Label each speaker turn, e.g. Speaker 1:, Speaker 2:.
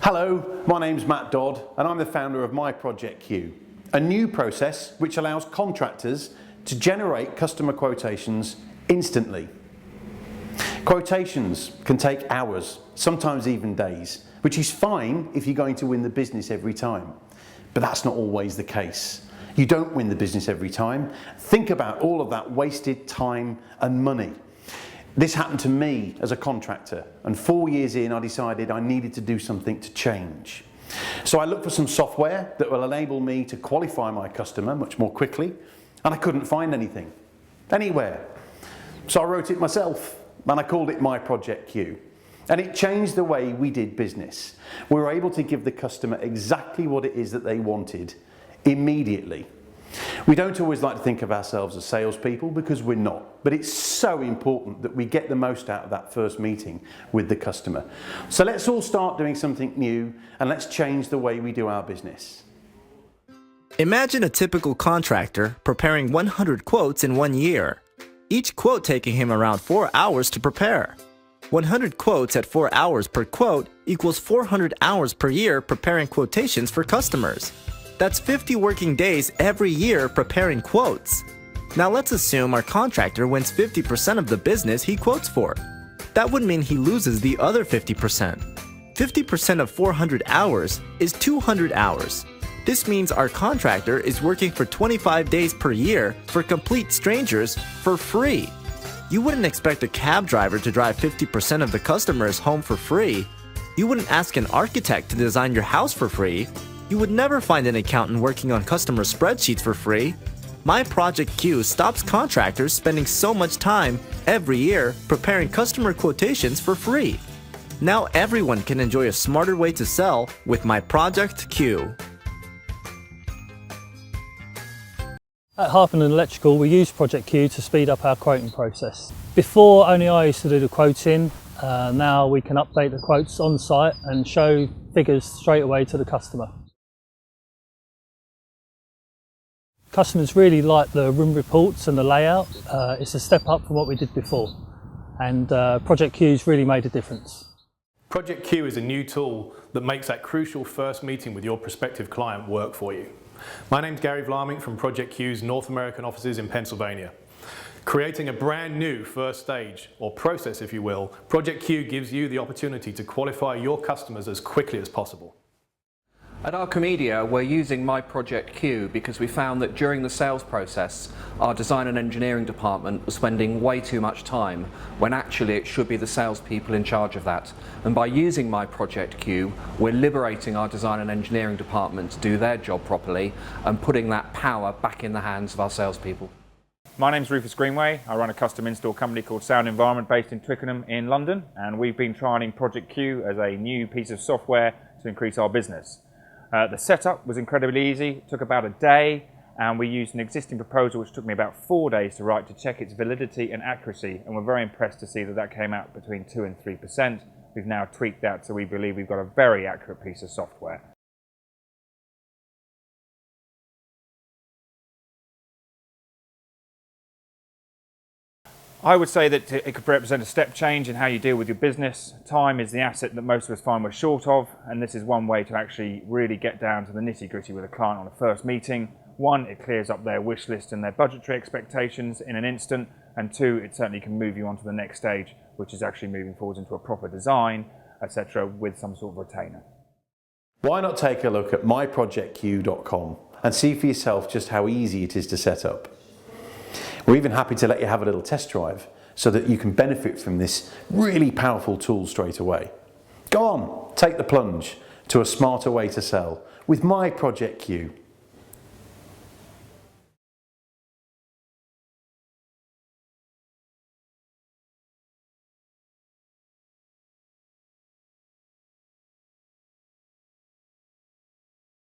Speaker 1: Hello, my name's Matt Dodd and I'm the founder of My Project Queue, a new process which allows contractors to generate customer quotations instantly. Quotations can take hours, sometimes even days, which is fine if you're going to win the business every time. But that's not always the case. You don't win the business every time. Think about all of that wasted time and money. This happened to me as a contractor, and 4 years in I decided I needed to do something to change. So I looked for some software that will enable me to qualify my customer much more quickly, and I couldn't find anything, anywhere. So I wrote it myself, and I called it My Project Queue. And it changed the way we did business. We were able to give the customer exactly what it is that they wanted immediately. We don't always like to think of ourselves as salespeople because we're not, but it's so important that we get the most out of that first meeting with the customer. So let's all start doing something new and let's change the way we do our business.
Speaker 2: Imagine a typical contractor preparing 100 quotes in 1 year, each quote taking him around 4 hours to prepare. 100 quotes at 4 hours per quote equals 400 hours per year preparing quotations for customers. That's 50 working days every year preparing quotes. Now let's assume our contractor wins 50% of the business he quotes for. That would mean he loses the other 50%. 50% of 400 hours is 200 hours. This means our contractor is working for 25 days per year for complete strangers for free. You wouldn't expect a cab driver to drive 50% of the customers home for free. You wouldn't ask an architect to design your house for free. You would never find an accountant working on customer spreadsheets for free. My Project Queue stops contractors spending so much time every year preparing customer quotations for free. Now everyone can enjoy a smarter way to sell with My Project Queue.
Speaker 3: At Harpen & Electrical, we use Project Queue to speed up our quoting process. Before, only I used to do the quoting. Now we can update the quotes on site and show figures straight away to the customer. Customers really like the room reports and the layout. It's a step up from what we did before, and Project Queue's really made a difference.
Speaker 4: Project Queue is a new tool that makes that crucial first meeting with your prospective client work for you. My name's Gary Vlaming from Project Queue's North American offices in Pennsylvania. Creating a brand new first stage, or process if you will, Project Queue gives you the opportunity to qualify your customers as quickly as possible.
Speaker 5: At Archimedia, we're using My Project Queue because we found that during the sales process, our design and engineering department was spending way too much time when actually it should be the salespeople in charge of that. And by using My Project Queue, we're liberating our design and engineering department to do their job properly and putting that power back in the hands of our salespeople.
Speaker 6: My name's Rufus Greenway. I run a custom install company called Sound Environment based in Twickenham in London, and we've been trialling Project Queue as a new piece of software to increase our business. The setup was incredibly easy. It took about a day, and we used an existing proposal which took me about 4 days to write to check its validity and accuracy, and we're very impressed to see that that came out between 2 and 3%. We've now tweaked that, so we believe we've got a very accurate piece of software. I would say that it could represent a step change in how you deal with your business. Time is the asset that most of us find we're short of, and this is one way to actually really get down to the nitty-gritty with a client on a first meeting. One, it clears up their wish list and their budgetary expectations in an instant, and two, it certainly can move you on to the next stage, which is actually moving forward into a proper design, etc., with some sort of retainer.
Speaker 1: Why not take a look at myprojectqueue.com and see for yourself just how easy it is to set up. We're even happy to let you have a little test drive so that you can benefit from this really powerful tool straight away. Go on, take the plunge to a smarter way to sell with My Project Queue.